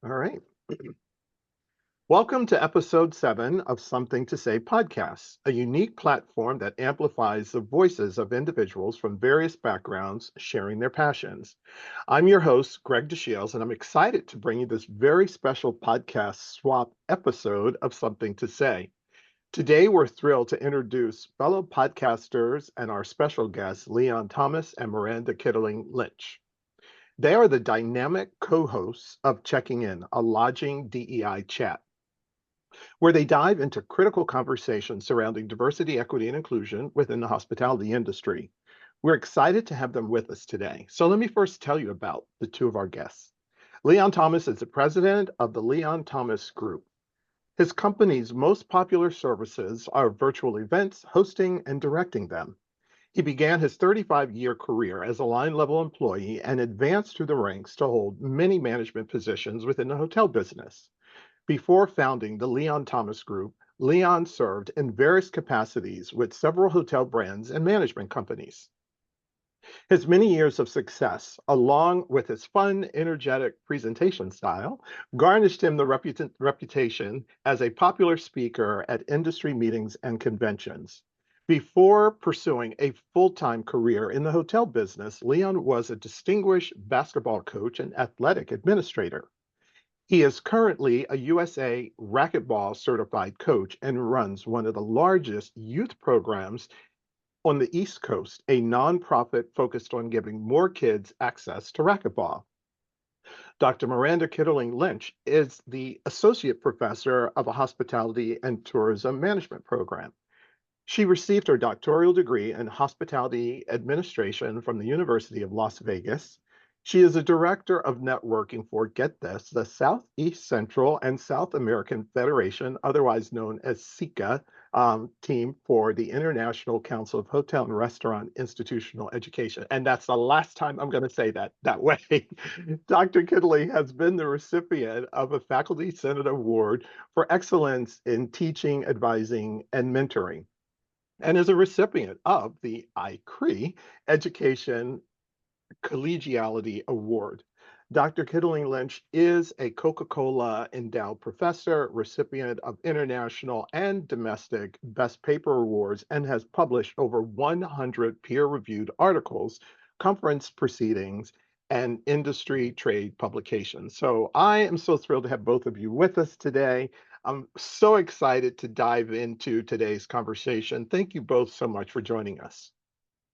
All right. Welcome to episode 7 of Something to Say podcasts, a unique platform that amplifies the voices of individuals from various backgrounds sharing their passions. I'm your host, Greg DeShields, and I'm excited to bring you this very special podcast swap episode of Something to Say. Today, we're thrilled to introduce fellow podcasters and our special guests, Leon Thomas and Miranda Kitterlin Lynch. They are the dynamic co hosts of Checking In, a lodging DEI chat, where they dive into critical conversations surrounding diversity, equity, and inclusion within the hospitality industry. We're excited to have them with us today. So let me first tell you about the two of our guests. Leon Thomas is the president of the Leon Thomas Group. His company's most popular services are virtual events, hosting, and directing them. He began his 35-year career as a line-level employee and advanced through the ranks to hold many management positions within the hotel business. Before founding the Leon Thomas Group, Leon served in various capacities with several hotel brands and management companies. His many years of success, along with his fun, energetic presentation style, garnished him the reputation as a popular speaker at industry meetings and conventions. Before pursuing a full-time career in the hotel business, Leon was a distinguished basketball coach and athletic administrator. He is currently a USA racquetball certified coach and runs one of the largest youth programs on the East Coast, a nonprofit focused on giving more kids access to racquetball. Dr. Miranda Kitterlin Lynch is the associate professor of a hospitality and tourism management program. She received her doctoral degree in hospitality administration from the University of Las Vegas. She is a director of networking for, get this, the Southeast Central and South American Federation, otherwise known as SICA, team for the International Council of Hotel and Restaurant Institutional Education. And that's the last time I'm going to say that way. Dr. Kidley has been the recipient of a Faculty Senate Award for Excellence in Teaching, Advising, and Mentoring, and is a recipient of the ICRE Education Collegiality Award. Dr. Kitterlin Lynch is a Coca-Cola endowed professor, recipient of international and domestic Best Paper Awards, and has published over 100 peer-reviewed articles, conference proceedings, and industry trade publications. So I am so thrilled to have both of you with us today. I'm so excited to dive into today's conversation. Thank you both so much for joining us.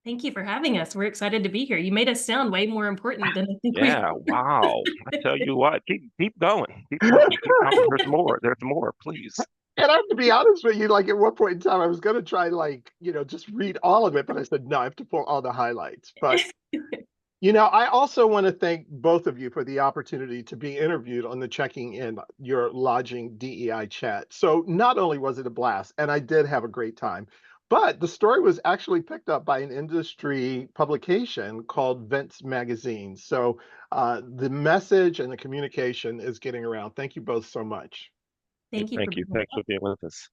Thank you for having us. We're excited to be here. You made us sound way more important than I think we Yeah, wow. I tell you what, keep going. Keep going. Keep going. There's more. There's more, please. And I have to be honest with you, like at one point in time, I was going to try, like, just read all of it, but I said, no, I have to pull all the highlights. But, I also want to thank both of you for the opportunity to be interviewed on the Checking In Your Lodging DEI chat. So not only was it a blast, and I did have a great time, but the story was actually picked up by an industry publication called Vents Magazine. So the message and the communication is getting around. Thank you both so much. Thank you for Thank you. being with Thanks for us. being with us.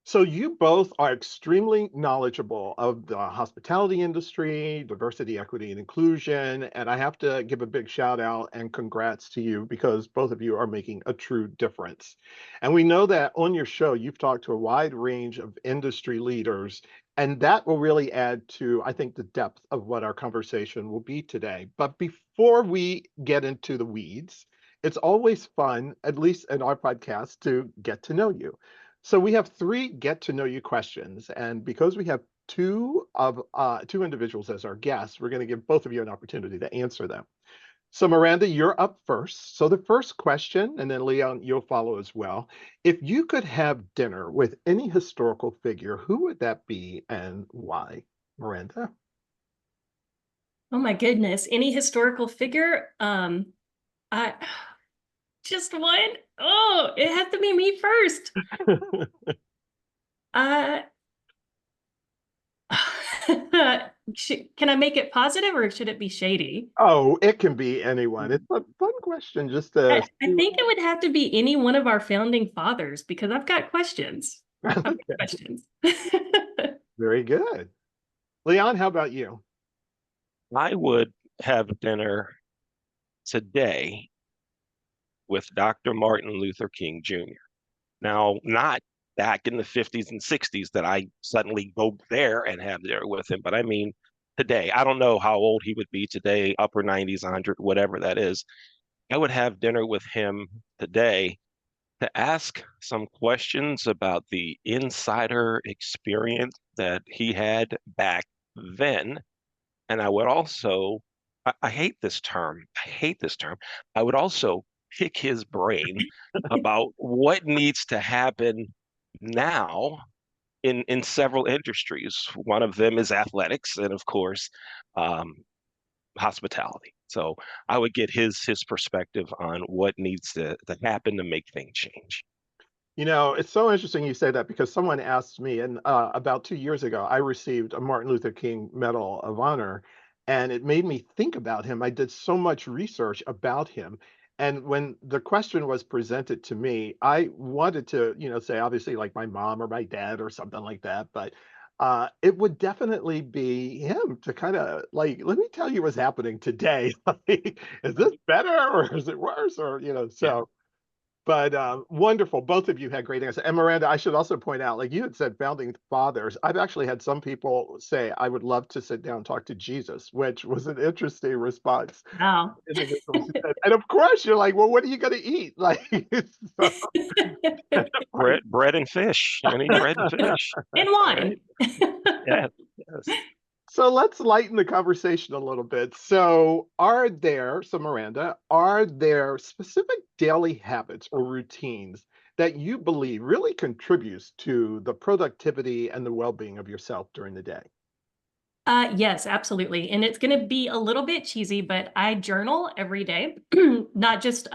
So you both are extremely knowledgeable of the hospitality industry, diversity, equity, and inclusion. And I have to give a big shout out and congrats to you because both of you are making a true difference. And we know that on your show, you've talked to a wide range of industry leaders, and that will really add to, I think, the depth of what our conversation will be today. But before we get into the weeds, it's always fun, at least in our podcast, to get to know you. So we have 3 get to know you questions, and because we have two individuals as our guests, we're going to give both of you an opportunity to answer them. So Miranda, you're up first. So the first question, and then Leon, you'll follow as well. If you could have dinner with any historical figure, who would that be and why? Miranda? Oh my goodness. Any historical figure? I just one. Oh, it has to be me first. Uh can I make it positive or should it be shady? Oh, it can be anyone. It's a fun question just to I think it would have to be any one of our founding fathers because I've got questions. I've got Okay, questions. very good. Leon, how about you? I would have dinner today with Dr. Martin Luther King Jr. Now, not back in the 50s and 60s that I suddenly go there and have dinner with him, but I mean today. I don't know how old he would be today, upper 90s, 100, whatever that is. I would have dinner with him today to ask some questions about the insider experience that he had back then. And I would also, I hate this term. I hate this term. I would also pick his brain about what needs to happen now in several industries. One of them is athletics, and of course, um, hospitality. So I would get his perspective on what needs to happen to make things change. It's so interesting you say that because someone asked me, and about 2 years ago, I received a Martin Luther King Medal of Honor, and it made me think about him. I did so much research about him. And when the question was presented to me, I wanted to, say obviously like my mom or my dad or something like that, but it would definitely be him to kind of like, let me tell you what's happening today. Like, is this better or is it worse? Or, Yeah. so. But wonderful. Both of you had great answers. And Miranda, I should also point out, like you had said, founding fathers. I've actually had some people say, I would love to sit down and talk to Jesus, which was an interesting response. Wow. Individuals who said, and of course, you're like, well, what are you going to eat? Like, so, right. Bread and fish. I need bread and fish. And Right? wine. Yeah. Yes. So let's lighten the conversation a little bit. So Miranda, are there specific daily habits or routines that you believe really contributes to the productivity and the well-being of yourself during the day? Yes, absolutely. And it's going to be a little bit cheesy, but I journal every day, not just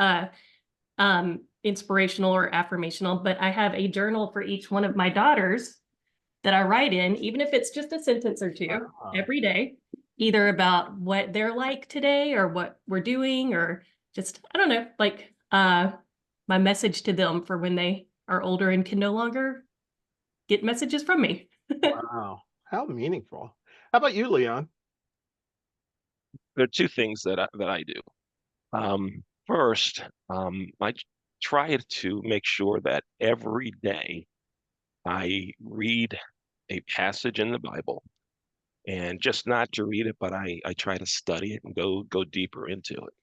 inspirational or affirmational, but I have a journal for each one of my daughters that I write in, even if it's just a sentence or two Ah. every day, either about what they're like today or what we're doing, or just, I don't know, like my message to them for when they are older and can no longer get messages from me. Wow, how meaningful. How about you, Leon? There are two things that I do. First, I try to make sure that every day I read a passage in the Bible, and just not to read it, but I try to study it and go deeper into it,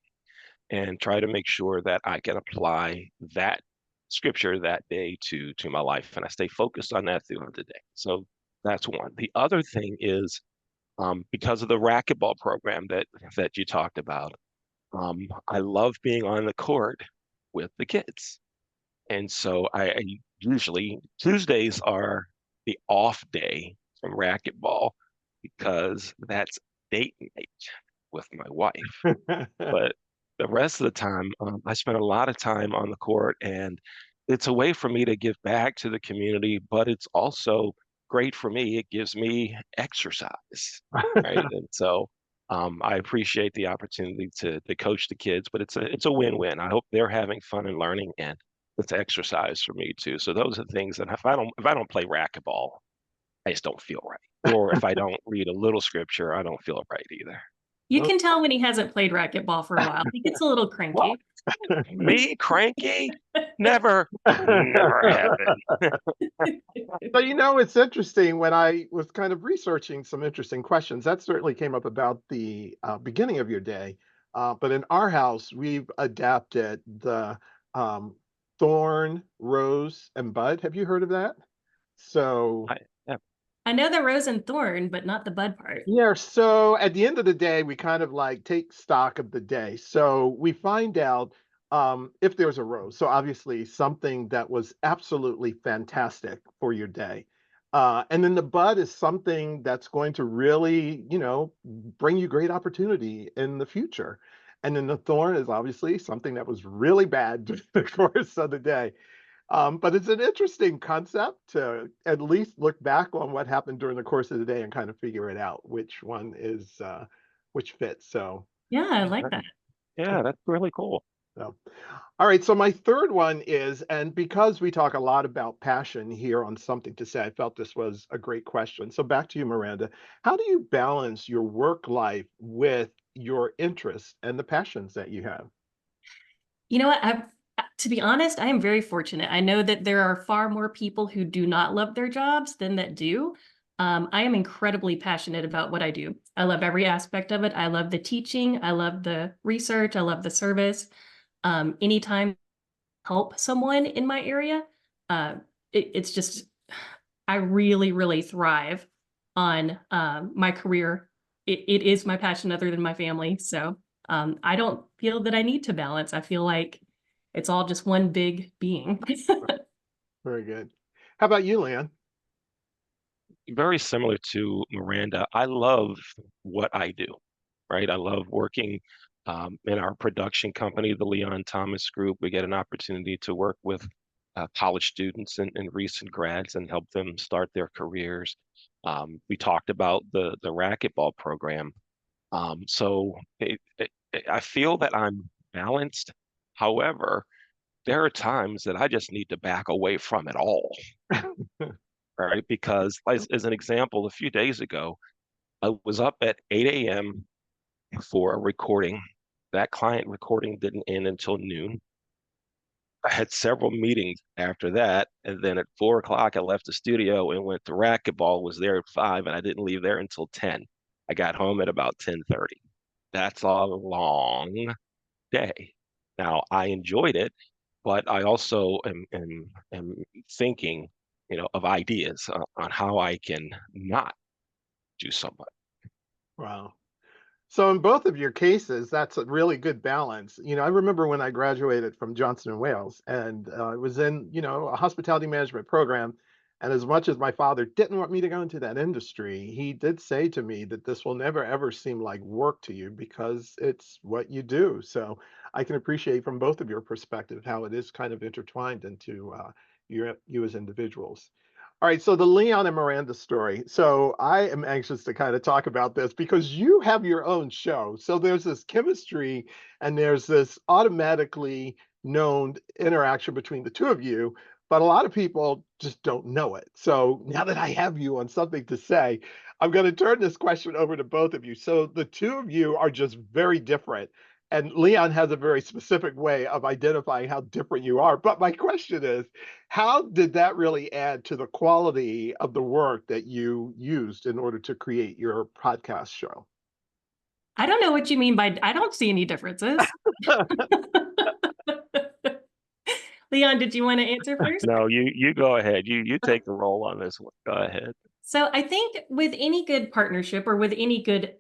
and try to make sure that I can apply that scripture that day to my life, and I stay focused on that throughout the day. So that's one. The other thing is because of the racquetball program that you talked about. I love being on the court with the kids. And so I usually Tuesdays are the off day from racquetball because that's date night with my wife. But the rest of the time, I spend a lot of time on the court, and it's a way for me to give back to the community, but it's also great for me. It gives me exercise, right? And so I appreciate the opportunity to coach the kids, but it's a win-win. I hope they're having fun and learning, and it's exercise for me too. So those are things that if I don't play racquetball, I just don't feel right. Or if I don't read a little scripture, I don't feel right either. You can tell when he hasn't played racquetball for a while. He gets a little What? cranky. Me cranky? Never, never happened. So, it's interesting when I was kind of researching some interesting questions, that certainly came up about the beginning of your day. But in our house, we've adapted the um, thorn, rose, and bud. Have you heard of that? So, Yeah. I know the rose and thorn, but not the bud part. yeah, so at the end of the day, we kind of like take stock of the day. So we find out if there's a rose. So obviously something that was absolutely fantastic for your day. And then the bud is something that's going to really, bring you great opportunity in the future. And then the thorn is obviously something that was really bad during the course of the day. But it's an interesting concept to at least look back on what happened during the course of the day and kind of figure it out, which one is which fits. So, Yeah, I like that. Yeah, that's really cool. so all right. So my third one is, and because we talk a lot about passion here on Something to Say, I felt this was a great question. So back to you, Miranda. How do you balance your work life with your interests and the passions that you have? You know what? To be honest, I am very fortunate. I know that there are far more people who do not love their jobs than that do. I am incredibly passionate about what I do. I love every aspect of it. I love the teaching. I love the research. I love the service. Anytime I help someone in my area, uh, it's just, I really, really thrive on my career. It is my passion other than my family. So I don't feel that I need to balance. I feel like it's all just one big being. Very good. How about you, Leon? Very similar to Miranda. I love what I do, right? I love working in our production company, the Leon Thomas Group. We get an opportunity to work with college students and recent grads and help them start their careers. We talked about the racquetball program. I feel that I'm balanced. However, there are times that I just need to back away from it all, right? Because as an example, a few days ago, I was up at 8 a.m. for a recording. That client recording didn't end until noon. I had several meetings after that, and then at 4 o'clock, I left the studio and went to racquetball. Was there at 5, and I didn't leave there until 10. I got home at about 10:30. That's a long day. Now I enjoyed it, but I also am thinking, of ideas on how I can not do so much. Wow. So in both of your cases, that's a really good balance. I remember when I graduated from Johnson and Wales, and I was in, a hospitality management program. And as much as my father didn't want me to go into that industry, he did say to me that this will never ever seem like work to you because it's what you do. So I can appreciate from both of your perspective how it is kind of intertwined into you as individuals. All right, so the Leon and Miranda story. So I am anxious to kind of talk about this because you have your own show. So there's this chemistry and there's this automatically known interaction between the two of you, but a lot of people just don't know it. So now that I have you on something to say, I'm going to turn this question over to both of you. So the two of you are just very different. And Leon has a very specific way of identifying how different you are. But my question is, how did that really add to the quality of the work that you used in order to create your podcast show? I don't know what you mean by, I don't see any differences. Leon, did you want to answer first? No, you go ahead. You take the role on this one. Go ahead. So I think with any good partnership or with any good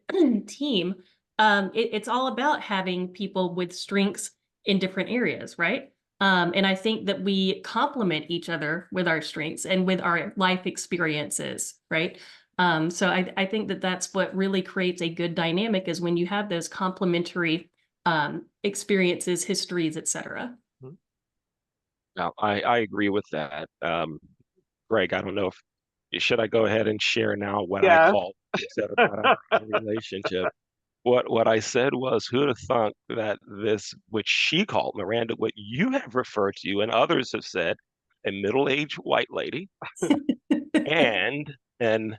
team, it's all about having people with strengths in different areas, right? And I think that we complement each other with our strengths and with our life experiences, right? So I think that that's what really creates a good dynamic is when you have those complementary experiences, histories, et cetera. Now, I agree with that. Greg, I don't know if should I go ahead and share now what I Yeah. call said about our relationship. What I said was, who'd have thunk that this, which she called Miranda, what you have referred to and others have said, a middle-aged white lady and an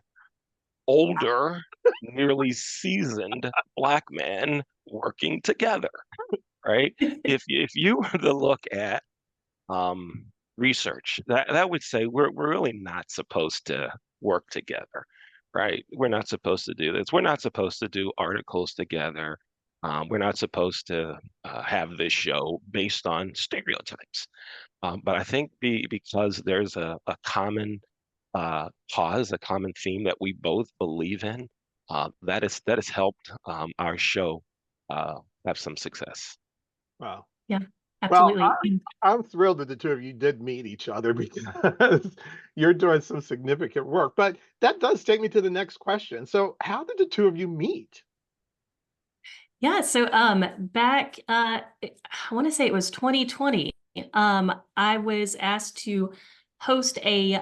older, nearly seasoned black man working together, right? If you were to look at um, research, that would say we're really not supposed to work together, right? We're not supposed to do this. We're not supposed to do articles together. We're not supposed to have this show based on stereotypes. But I think because there's a common cause, a common theme that we both believe in, that has helped our show have some success. Wow. Yeah, Well, absolutely. I'm thrilled that the two of you did meet each other because you're doing some significant work. But that does take me to the next question. So, how did the two of you meet? Yeah, so back I want to say it was 2020. I was asked to host a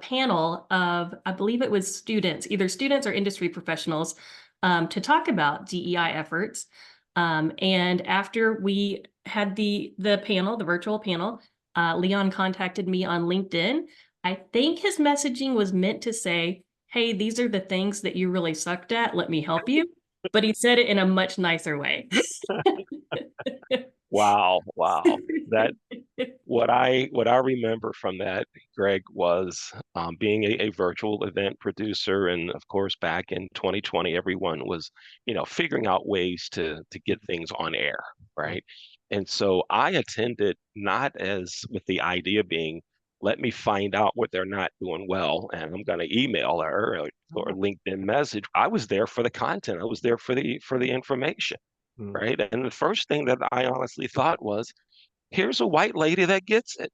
panel of, I believe it was students, either students or industry professionals, to talk about DEI efforts. And after we had the panel, the virtual panel, Leon contacted me on LinkedIn. I think his messaging was meant to say, "Hey, these are the things that you really sucked at. Let me help you." But he said it in a much nicer way. Wow, wow. That what I remember from that, Greg, was being a virtual event producer, and of course, back in 2020, everyone was, figuring out ways to get things on air, right? And so I attended not as with the idea being, let me find out what they're not doing well, and I'm going to email her or LinkedIn message. I was there for the content. I was there for the information, Mm. right? And the first thing that I honestly thought was, here's a white lady that gets it.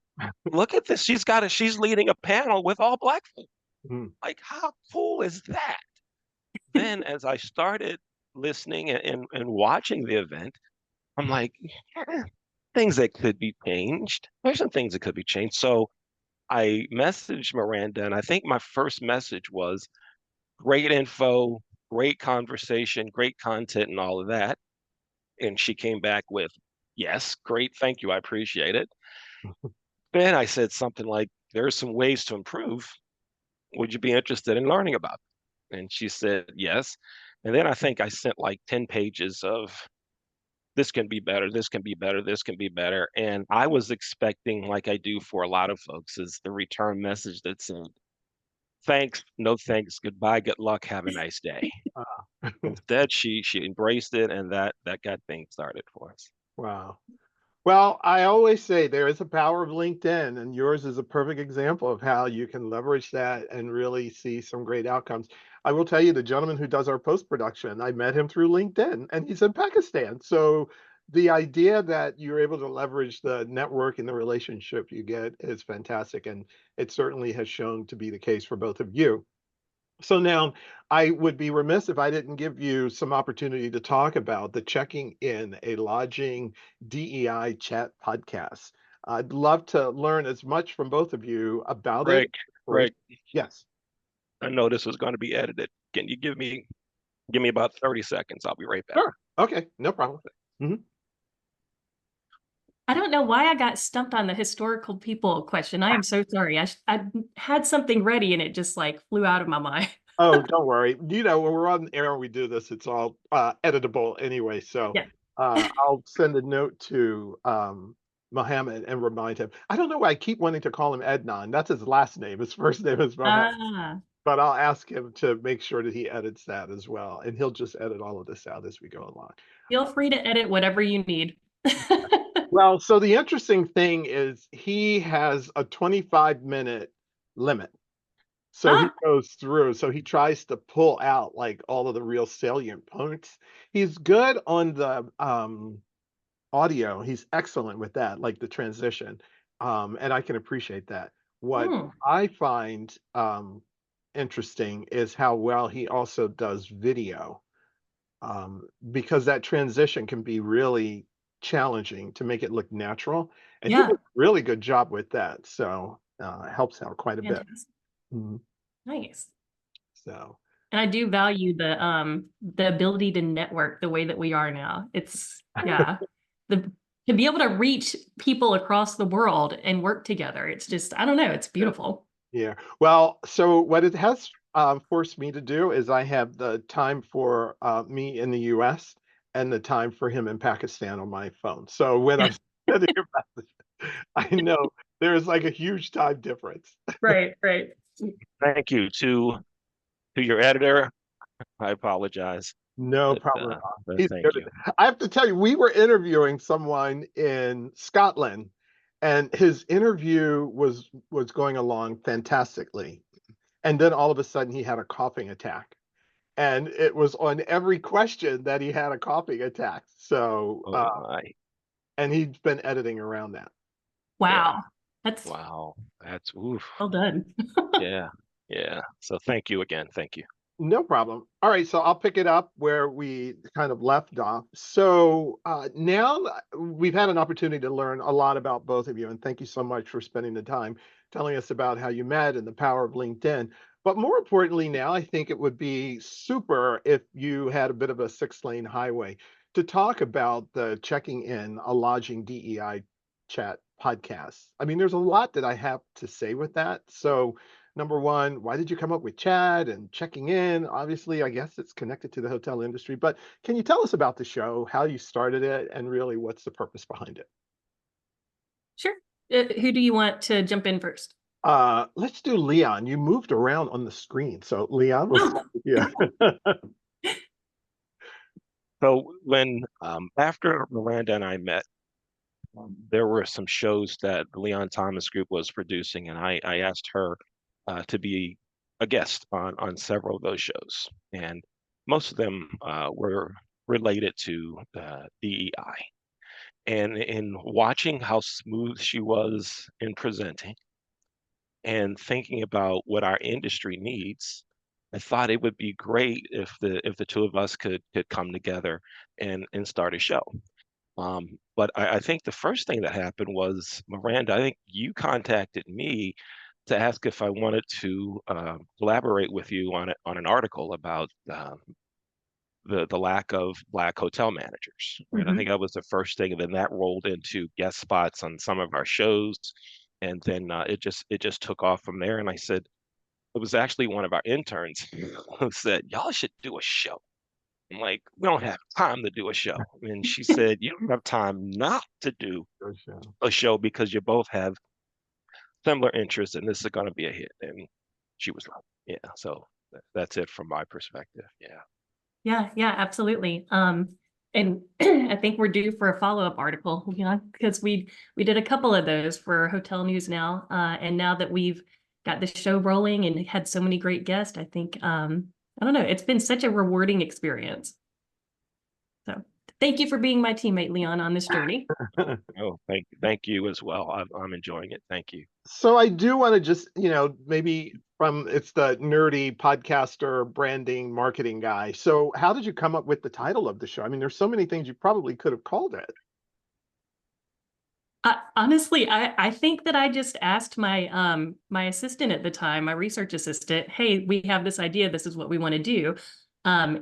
Look at this. She's leading a panel with all black folk. Mm. Like, how cool is that? Then as I started listening and watching the event, I'm like, "Eh, things that could be changed. There's some things that could be changed." So I messaged Miranda, and I think my first message was great info, great conversation, great content, and all of that. And she came back with, yes, great, thank you, I appreciate it. Then I said something like, there's some ways to improve. Would you be interested in learning about it? And she said, yes. And then I think I sent like 10 pages of this can be better, this can be better, this can be better. And I was expecting, like I do for a lot of folks, is the return message that said, thanks, no thanks, goodbye, good luck, have a nice day. Wow. Instead, she embraced it, and that got things started for us. Wow. Well, I always say there is a power of LinkedIn, and yours is a perfect example of how you can leverage that and really see some great outcomes. I will tell you, the gentleman who does our post production, I met him through LinkedIn, and he's in Pakistan. So the idea that you're able to leverage the network and the relationship you get is fantastic, and it certainly has shown to be the case for both of you. So now I would be remiss if I didn't give you some opportunity to talk about the Checking In, a lodging DEI chat podcast. I'd love to learn as much from both of you about it. Greg, Greg, Yes. I know this was going to be edited. Can you give me about 30 seconds? I'll be right back. Sure. Okay, no problem. Mhm. I don't know why I got stumped on the historical people question. I am so sorry. I had something ready and it just like flew out of my mind. Oh, don't worry. When we're on air and we do this, it's all editable anyway. So Yeah. I'll send a note to Mohammed and remind him. I don't know why I keep wanting to call him Ednan. That's his last name. His first name is Mohammed. Ah, But I'll ask him to make sure that he edits that as well. And he'll just edit all of this out as we go along. feel free to edit whatever you need. Well, so the interesting thing is he has a 25-minute limit. So he Ah, goes through, so he tries to pull out like all of the real salient points. He's good on the audio. He's excellent with that, like the transition. And I can appreciate that. What hmm, I find interesting is how well he also does video, because that transition can be really challenging to make it look natural. And he does yeah, a really good job with that. So it helps out quite a bit. fantastic. Mhm. Nice. So. And I do value the ability to network the way that we are now. It's yeah. The to be able to reach people across the world and work together. It's just, I don't know, it's beautiful. Yeah. Well, so what it has forced me to do is I have the time for me in the US and the time for him in Pakistan on my phone. So when I'm Yeah. sending a message, I know there's like a huge time difference. Right, right. Thank you to your editor. I apologize, No but problem at all. but He's thank good at you. that. I have to tell you, we were interviewing someone in Scotland, and his interview was going along fantastically. And then all of a sudden he had a coughing attack. And it was on every question that he had a coughing attack. So, Oh my, and he's been editing around that. yeah, Wow. That's wow, that's oof, well done. yeah, yeah. So thank you again. Thank you. No problem. All right, so I'll pick it up where we kind of left off. So now we've had an opportunity to learn a lot about both of you, and thank you so much for spending the time telling us about how you met and the power of LinkedIn. But more importantly, now I think it would be super if you had a bit of a six-lane highway to talk about the Checking In a Lodging DEI chat podcast. I mean, there's a lot that I have to say with that. So Number one, why did you come up with Chad and checking in? Obviously, I guess it's connected to the hotel industry, but can you tell us about the show, how you started it, and really what's the purpose behind it? Sure. Who do you want to jump in first? Let's do Leon. You moved around on the screen, so Leon, we'll Oh, start with you. So when after Miranda and I met, there were some shows that the Leon Thomas Group was producing, and I asked her to be a guest on several of those shows, and most of them were related to DEI. And in watching how smooth she was in presenting and thinking about what our industry needs, I thought it would be great if the two of us could come together and start a show. But I think the first thing that happened was, Miranda, I think you contacted me to ask if I wanted to collaborate with you on an article about the lack of Black hotel managers, right? I hmm think that was the first thing, and then that rolled into guest spots on some of our shows, and then it just took off from there. And I said, it was actually one of our interns who said, y'all should do a show. I'm like, we don't have time to do a show. And she said, you don't have time not to do Good show. a show because you both have similar interests and this is going to be a hit. And she was right. Yeah. So that's it from my perspective. Yeah. Yeah, yeah, absolutely. And I think we're due for a follow-up article, because we did a couple of those for Hotel News Now, and now that we've got the show rolling and had so many great guests, I think I don't know, it's been such a rewarding experience. So thank you for being my teammate, Leon, on this journey. Oh, thank you as well. I'm enjoying it. Thank you. So I do want to just, maybe from it's the nerdy podcaster, branding, marketing guy. So how did you come up with the title of the show? I mean, there's so many things you probably could have called it. Honestly, I think that I just asked my assistant at the time, my research assistant, hey, we have this idea, this is what we want to do.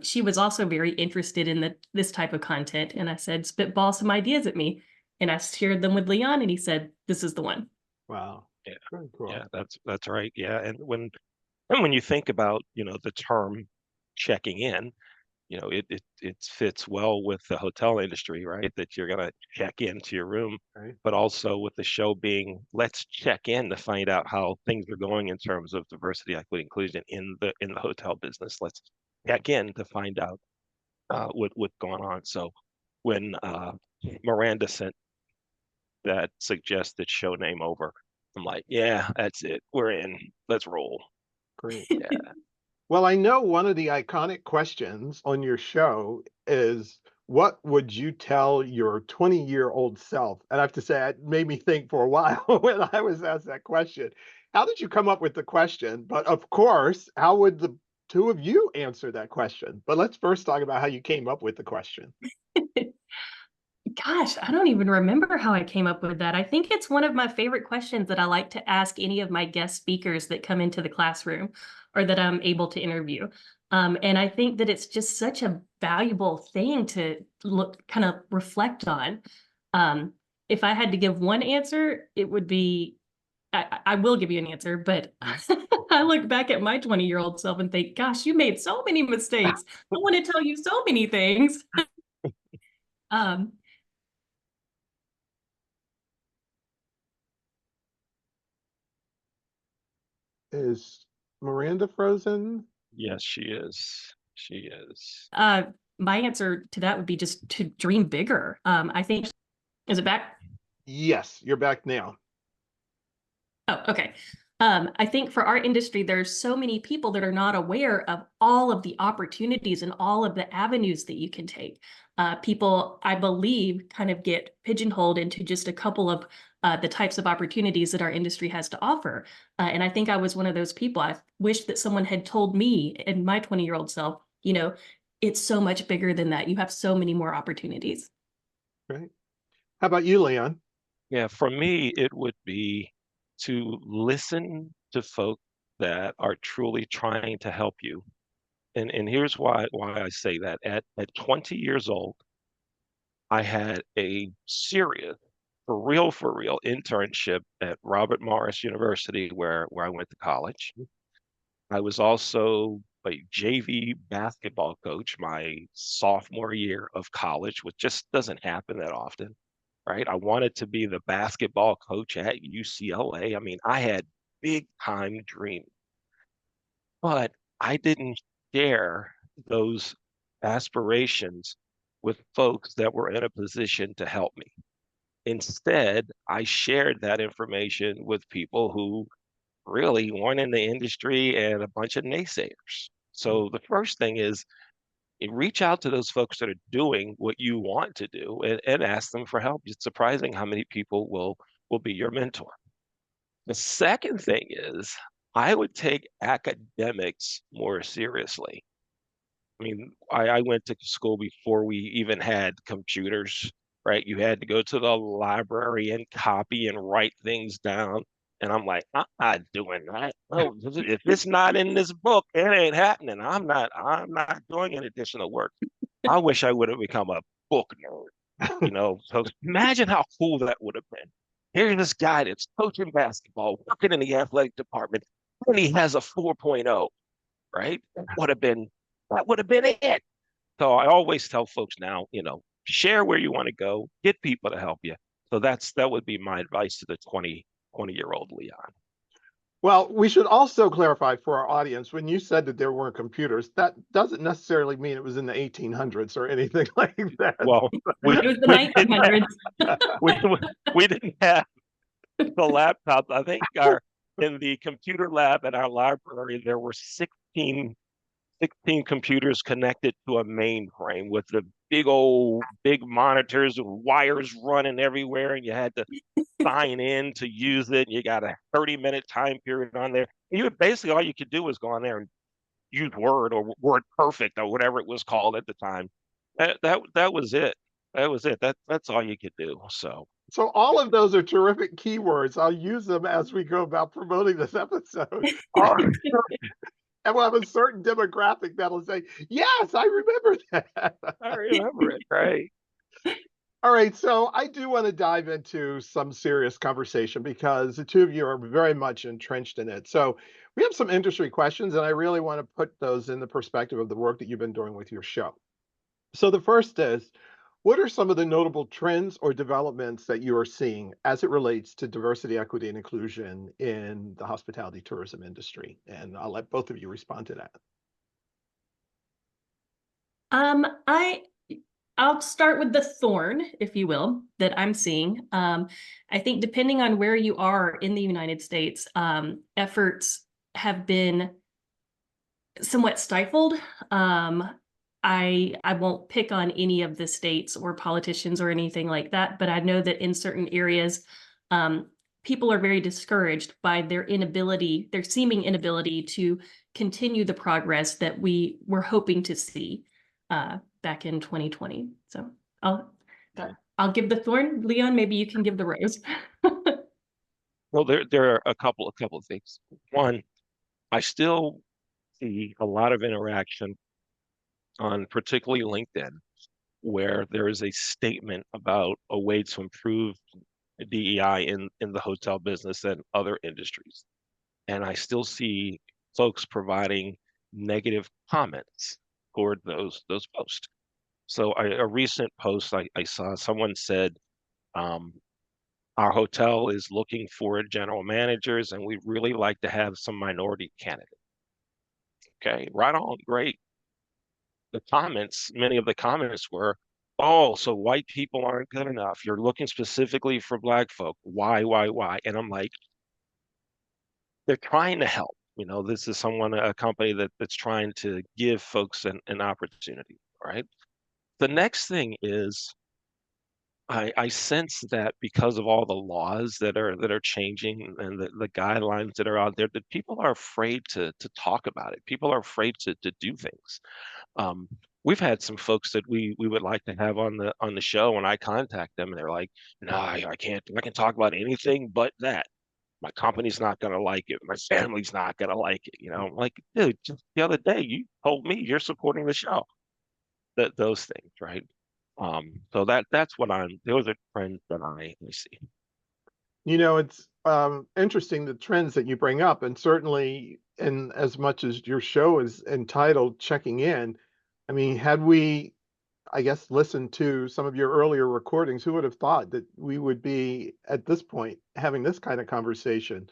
She was also very interested in this type of content, and I said, spitball some ideas at me, and I shared them with Leon, and he said, this is the one. Wow. Yeah. Very cool. Yeah, that's right. Yeah. And when you think about, the term checking in, it fits well with the hotel industry, right? That you're gonna check into your room, Right. but also with the show being, let's check in to find out how things are going in terms of diversity, equity, inclusion in the hotel business. Let's check in to find out what's going on. So when Miranda sent that suggested show name over, I'm like, yeah, that's it. We're in. Let's roll. Great. Yeah. Well, I know one of the iconic questions on your show is what would you tell your 20-year-old self? And I have to say, it made me think for a while when I was asked that question. How did you come up with the question? But of course, how would the two of you answer that question? But let's first talk about how you came up with the question. Gosh, I don't even remember how I came up with that. I think it's one of my favorite questions that I like to ask any of my guest speakers that come into the classroom or that I'm able to interview. And I think that it's just such a valuable thing to look, kind of reflect on. Um, if I had to give one answer, it would be, I will give you an answer, but I look back at my 20-year-old self and think, gosh, you made so many mistakes. I want to tell you so many things. Um, Is Miranda frozen? Yes, she is. She is. Uh, my answer to that would be just to dream bigger. I think, is it back? Yes, you're back now. Oh, okay. I think for our industry, there's so many people that are not aware of all of the opportunities and all of the avenues that you can take. People, I believe, kind of get pigeonholed into just a couple of the types of opportunities that our industry has to offer. And I think I was one of those people. I wish that someone had told me and my 20-year-old self, it's so much bigger than that. You have so many more opportunities. Right. How about you, Leon? Yeah, for me, it would be to listen to folk that are truly trying to help you. And here's why I say that. At 20 years old, I had a serious for real internship at Robert Morris University, where I went to college. I was also a JV basketball coach my sophomore year of college, which just doesn't happen that often, right? I wanted to be the basketball coach at UCLA. I mean, I had big time dreams, but I didn't share those aspirations with folks that were in a position to help me. Instead, I shared that information with people who really weren't in the industry and a bunch of naysayers. So the first thing is reach out to those folks that are doing what you want to do and ask them for help. It's surprising how many people will be your mentor. The second thing is I would take academics more seriously. I mean, I went to school before we even had computers, right? You had to go to the library and copy and write things down. And I'm like, I'm not doing that. No, if it's not in this book, it ain't happening. I'm not doing any additional work. I wish I would have become a book nerd, you know. So imagine how cool that would have been. Here's this guy that's coaching basketball, working in the athletic department, and he has a 4.0, right? That would have been it. So I always tell folks now, share where you want to go, get people to help you. So that would be my advice to the 20-year-old Leon. Well, we should also clarify for our audience, when you said that there weren't computers, that doesn't necessarily mean it was in the 1800s or anything like that. Well, we It was the we didn't have, 1900s. we didn't have the laptops. I think our in the computer lab at our library there were 16 computers connected to a mainframe with the big monitors with wires running everywhere, and you had to sign in to use it. You got a 30-minute time period on there. You basically all you could do was go on there and use Word or Word Perfect or whatever it was called at the time. That was it. That was it. That's all you could do. So So all of those are terrific keywords. I'll use them as we go about promoting this episode. oh, And we'll have a certain demographic that'll say, yes, I remember that. I remember it, right? All right, so I do want to dive into some serious conversation because the two of you are very much entrenched in it. So we have some industry questions, and I really want to put those in the perspective of the work that you've been doing with your show. So the first is, what are some of the notable trends or developments that you are seeing as it relates to diversity, equity, and inclusion in the hospitality tourism industry? And I'll let both of you respond to that. Um, I I'll start with the thorn, if you will, that I'm seeing. I think depending on where you are in the United States, efforts have been somewhat stifled. I won't pick on any of the states or politicians or anything like that, but I know that in certain areas, people are very discouraged by their seeming inability to continue the progress that we were hoping to see back in 2020. So I'll give the thorn. Leon, maybe you can give the rose. Well, there are a couple of things. One, I still see a lot of interaction on particularly LinkedIn where there is a statement about a way to improve DEI in the hotel business and other industries. And I still see folks providing negative comments toward those posts. So a recent post I saw, someone said, our hotel is looking for general managers and we'd really like to have some minority candidates. Okay, right on, great. Many of the comments were, oh, so white people aren't good enough. You're looking specifically for black folk. Why? And I'm like, they're trying to help. This is a company that's trying to give folks an opportunity, right? The next thing is I sense that because of all the laws that are changing and the guidelines that are out there, that people are afraid to talk about it. People are afraid to do things. Um, we've had some folks that we would like to have on the show, and I contact them, and they're like, "No, I can't. I can talk about anything but that. My company's not gonna like it. My family's not gonna like it." I'm like, dude, just the other day you told me you're supporting the show. Those things, right? So that's what those are trends that I see. It's interesting the trends that you bring up, and certainly, in as much as your show is entitled Checking In, I mean, had we, I guess, listened to some of your earlier recordings, who would have thought that we would be at this point having this kind of conversation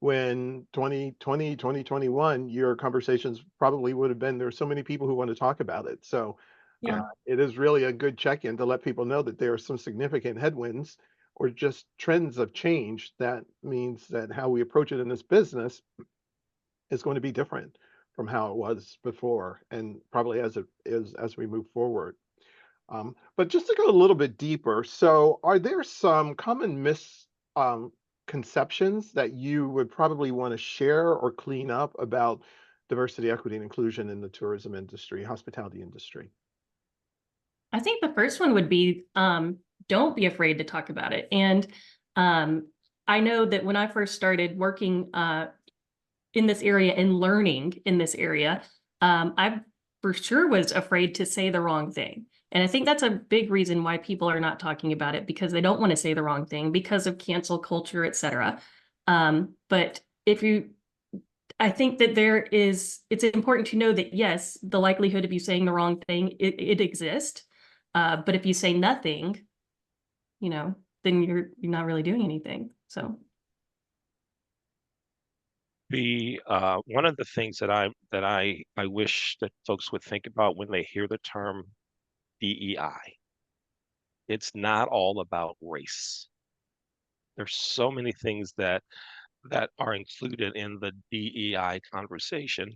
when 2020, 2021, your conversations probably would have been, there's so many people who want to talk about it. So Yeah. it is really a good check-in to let people know that there are some significant headwinds or just trends of change. That means that how we approach it in this business is going to be different from how it was before, and probably as it is as we move forward. But just to go a little bit deeper, so are there some common conceptions that you would probably want to share or clean up about diversity, equity, and inclusion in the tourism industry, hospitality industry? I think the first one would be don't be afraid to talk about it. And I know that when I first started working in this area and learning in this area, I for sure was afraid to say the wrong thing. And I think that's a big reason why people are not talking about it, because they don't want to say the wrong thing because of cancel culture, et cetera. But if you I think that it's important to know that yes, the likelihood of you saying the wrong thing, it exists. But if you say nothing, then you're not really doing anything. So The one of the things that I wish that folks would think about when they hear the term DEI, it's not all about race. There's so many things that are included in the DEI conversation.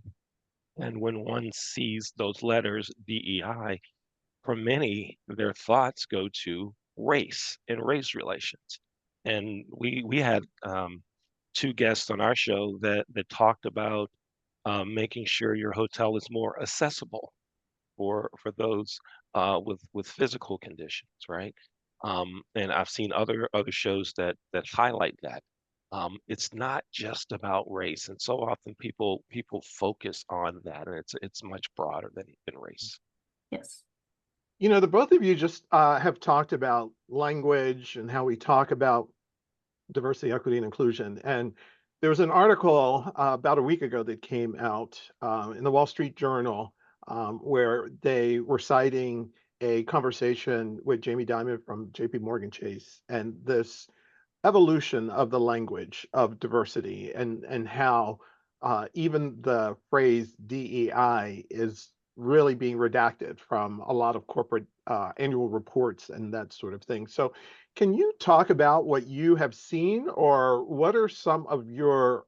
And when one sees those letters, DEI, for many, their thoughts go to race and race relations. And we had two guests on our show that talked about making sure your hotel is more accessible for those with physical conditions, right? And I've seen other shows that highlight that. It's not just about race, and so often people focus on that, and it's much broader than race. yes. The both of you just have talked about language and how we talk about diversity, equity, and inclusion. And there was an article about a week ago that came out in the Wall Street Journal where they were citing a conversation with Jamie Dimon from JP Morgan Chase, and this evolution of the language of diversity, and how even the phrase DEI is really being redacted from a lot of corporate annual reports and that sort of thing. So, can you talk about what you have seen, or what are some of your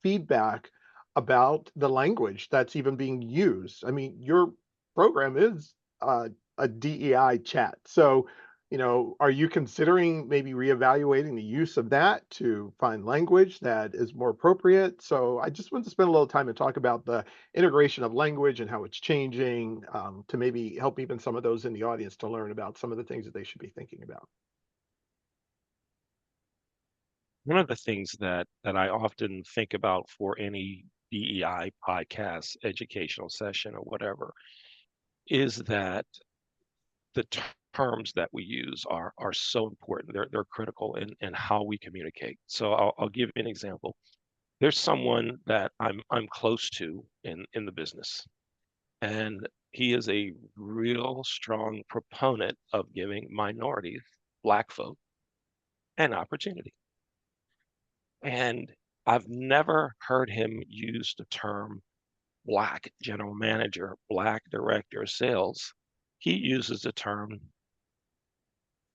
feedback about the language that's even being used? I mean, your program is a DEI chat. So, are you considering maybe reevaluating the use of that to find language that is more appropriate? So I just want to spend a little time and talk about the integration of language and how it's changing, to maybe help even some of those in the audience to learn about some of the things that they should be thinking about. One of the things that I often think about for any DEI podcast, educational session, or whatever, is that the terms that we use are so important. They're critical in how we communicate. So I'll give you an example. There's someone that I'm close to in the business, and he is a real strong proponent of giving minorities, Black folk, an opportunity. And I've never heard him use the term Black general manager, Black director of sales. He uses the term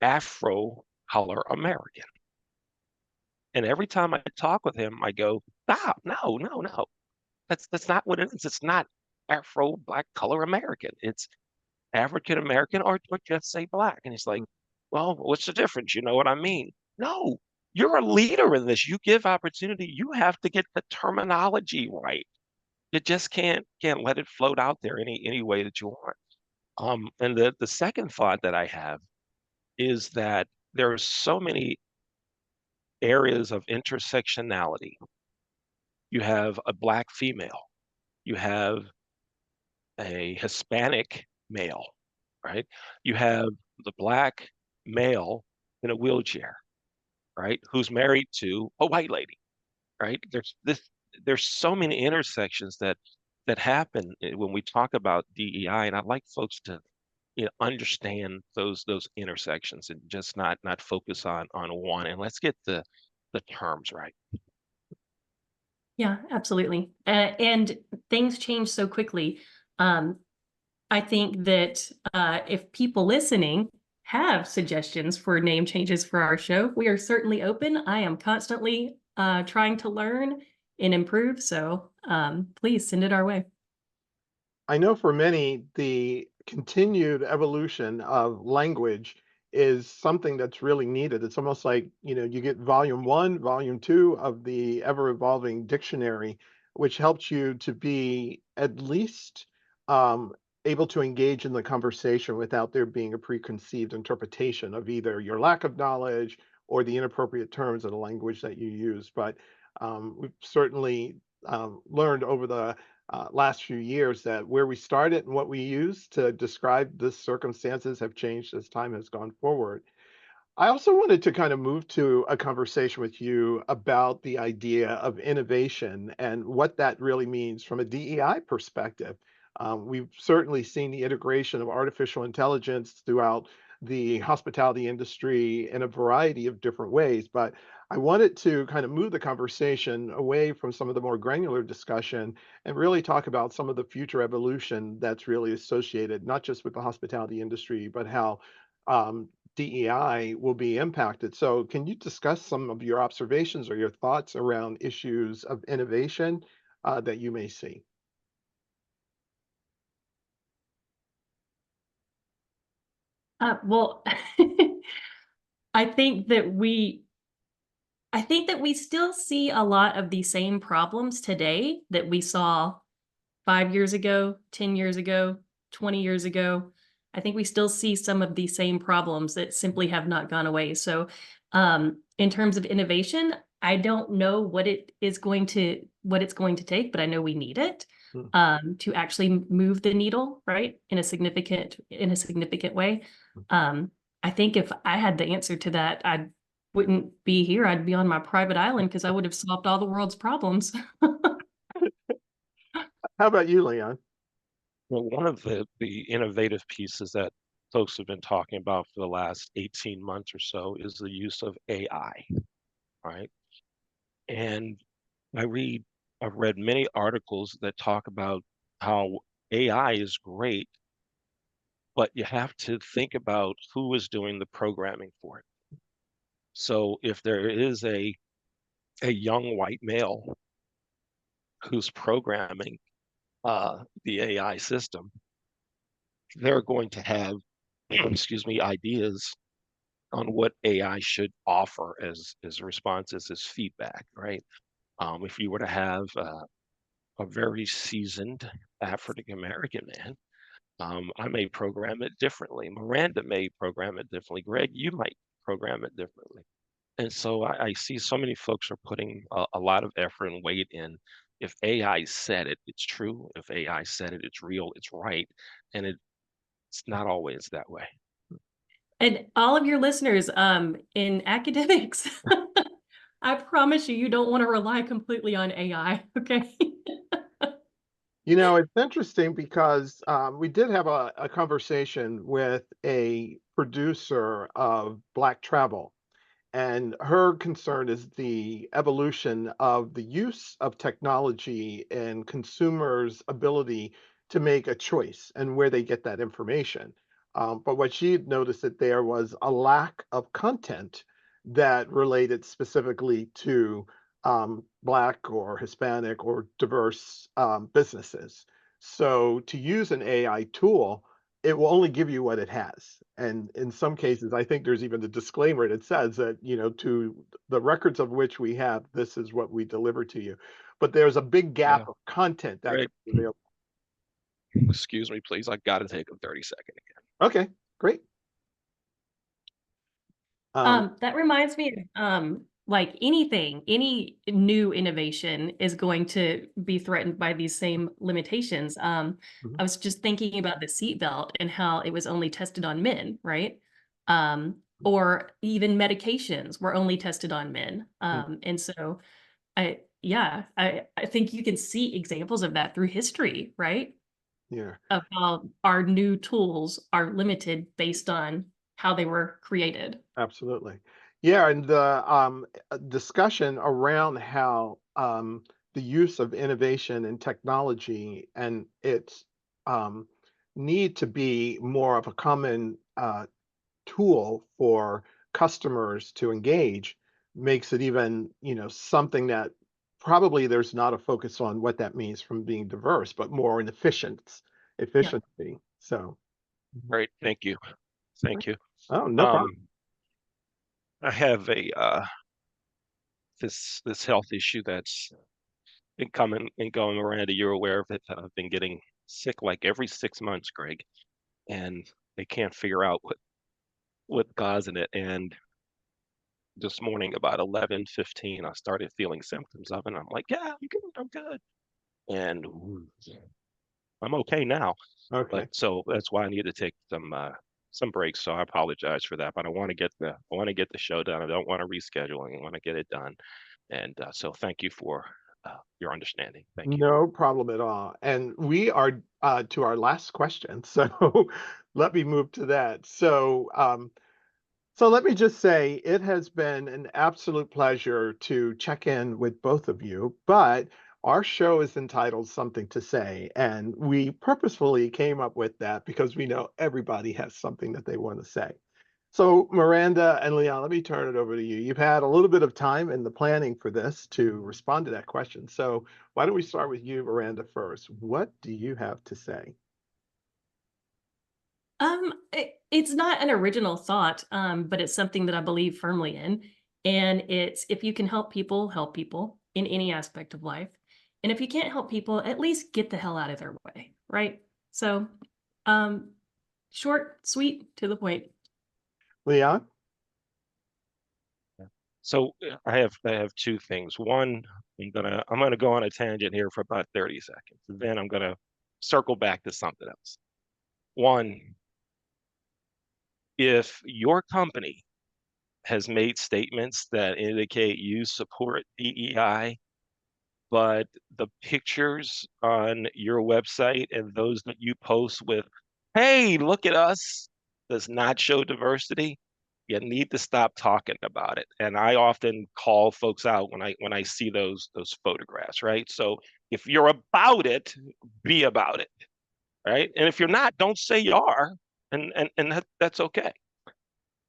Afro color American. And every time I talk with him, I go, stop, no, no, no. That's not what it is. It's not Afro Black color American. It's African American, or just say Black. And he's like, well, what's the difference? You know what I mean? No, you're a leader in this. You give opportunity. You have to get the terminology right. You just can't let it float out there any way that you want. And the second thought that I have is that there are so many areas of intersectionality. You have a Black female, you have a Hispanic male, right? You have the Black male in a wheelchair, right? Who's married to a white lady, right? There's so many intersections that happen when we talk about DEI, and I'd like folks to understand those intersections and just not focus on one. And let's get the terms right. Yeah, absolutely. And things change so quickly. I think that if people listening have suggestions for name changes for our show, we are certainly open. I am constantly trying to learn and improve. So please send it our way. I know for many, the continued evolution of language is something that's really needed. It's almost like, you get volume one, volume two of the ever evolving dictionary, which helps you to be at least um, able to engage in the conversation without there being a preconceived interpretation of either your lack of knowledge or the inappropriate terms of the language that you use. But we've certainly learned over the last few years that where we started and what we use to describe the circumstances have changed as time has gone forward. I also wanted to kind of move to a conversation with you about the idea of innovation and what that really means from a DEI perspective. We've certainly seen the integration of artificial intelligence throughout the hospitality industry in a variety of different ways, but I wanted to kind of move the conversation away from some of the more granular discussion and really talk about some of the future evolution that's really associated, not just with the hospitality industry, but how DEI will be impacted. So, can you discuss some of your observations or your thoughts around issues of innovation that you may see? Well, I think that we I think that we still see a lot of the same problems today that we saw 5 years ago, 10 years ago, 20 years ago. I think we still see some of the same problems that simply have not gone away. So, in terms of innovation, I don't know what it's going to take, but I know we need it Mm, to actually move the needle, right, in a significant way. mm. I think if I had the answer to that, I wouldn't be here. I'd be on my private island because I would have solved all the world's problems. How about you, Leon? Well, one of the innovative pieces that folks have been talking about for the last 18 months or so is the use of AI, right? And I read, I've read many articles that talk about how AI is great, but you have to think about who is doing the programming for it. So if there is a young white male who's programming the AI system, they're going to have, excuse me, ideas on what AI should offer as responses, as feedback, right? If you were to have a very seasoned African American man, I may program it differently. Miranda may program it differently. Greg, you might program it differently. And so I see so many folks are putting a lot of effort and weight in. If AI said it, it's true. If AI said it, it's real, it's right. And it's not always that way. And all of your listeners, in academics, I promise you, you don't want to rely completely on AI. Okay. It's interesting because we did have a conversation with a producer of Black Travel. And her concern is the evolution of the use of technology and consumers' ability to make a choice and where they get that information. But what she had noticed that there was a lack of content that related specifically to Black or Hispanic or diverse businesses. So to use an AI tool, it will only give you what it has. And in some cases, I think there's even a disclaimer that says that, to the records of which we have, this is what we deliver to you. But there's a big gap Yeah. of content that Greg, could be available. excuse me, please. I got to take a 30-second again. Okay, great. That reminds me of, like any new innovation is going to be threatened by these same limitations. Mhm. I was just thinking about the seatbelt and how it was only tested on men, right? or even medications were only tested on men. And so I think you can see examples of that through history, right? Yeah. Of how our new tools are limited based on how they were created. Absolutely. Yeah, and the discussion around how the use of innovation and technology and its um, need to be more of a common tool for customers to engage makes it even, something that probably there's not a focus on what that means from being diverse, but more in Yeah. efficiency. So, Great. Thank you. Thank you. oh, no problem. Um, I have a this health issue that's been coming and going around. You're aware of it. I've been getting sick like every 6 months, Greg, and they can't figure out what causing it. And this morning, about 11:15, I started feeling symptoms of it. And I'm like, yeah, I'm good. I'm good. And I'm okay now. But Okay. so that's why I need to take some breaks. So I apologize for that. But I want to get the show done. I don't want to reschedule. I want to get it done. And so thank you for your understanding. Thank you. No problem at all. And we are to our last question. So let me move to that. So let me just say it has been an absolute pleasure to check in with both of you, but our show is entitled Something to Say, and we purposefully came up with that because we know everybody has something that they want to say. So, Miranda and Leon, let me turn it over to you. You've had a little bit of time in the planning for this to respond to that question. So, why don't we start with you, Miranda, first? What do you have to say? It's not an original thought, but it's something that I believe firmly in. And it's if you can help people in any aspect of life. And if you can't help people, at least get the hell out of their way, right? So, um, short, sweet, to the point. Leon? So I have two things. One, I'm gonna go on a tangent here for about 30 seconds. And then I'm gonna circle back to something else. One, if your company has made statements that indicate you support DEI, but the pictures on your website and those that you post with, hey, look at us, does not show diversity, you need to stop talking about it. And I often call folks out when I see those photographs, right? So if you're about it, be about it, right? And if you're not, don't say you are, and that's okay.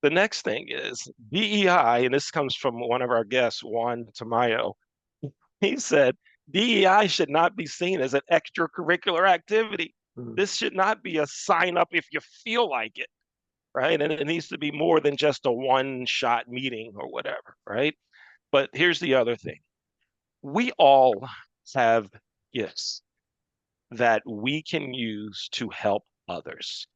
The next thing is DEI, and this comes from one of our guests, Juan Tamayo. He said, DEI should not be seen as an extracurricular activity. Mm. This should not be a sign up if you feel like it, right? And it needs to be more than just a one shot meeting or whatever, right? But here's the other thing, we all have gifts that we can use to help others.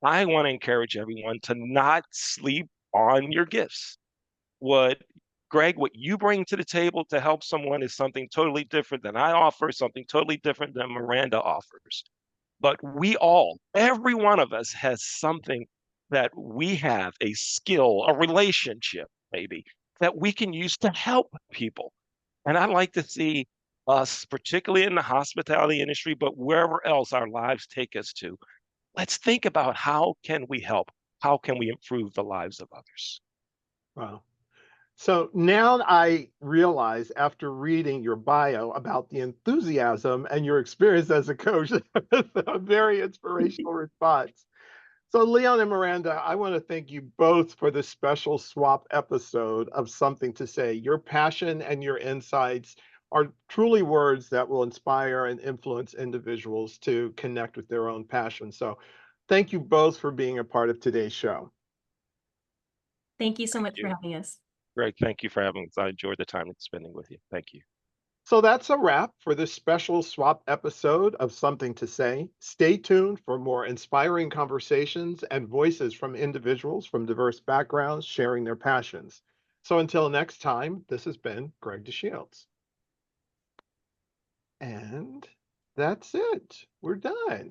I want to encourage everyone to not sleep on your gifts. What what you bring to the table to help someone is something totally different than I offer, something totally different than Miranda offers. But we all, every one of us has something that we have, a skill, a relationship, maybe, that we can use to help people. And I'd like to see us, particularly in the hospitality industry, but wherever else our lives take us to, let's think about how can we help? How can we improve the lives of others? Wow. So now I realize after reading your bio about the enthusiasm and your experience as a coach, it's a very inspirational response. So, Leon and Miranda, I want to thank you both for this special swap episode of Something to Say. Your passion and your insights are truly words that will inspire and influence individuals to connect with their own passion. So, thank you both for being a part of today's show. Thank you so Thank much for you. having us. Greg, thank you for having us. I enjoyed the time spending with you. Thank you. So that's a wrap for this special swap episode of Something to Say. Stay tuned for more inspiring conversations and voices from individuals from diverse backgrounds sharing their passions. So until next time, this has been Greg DeShields. And that's it. We're done.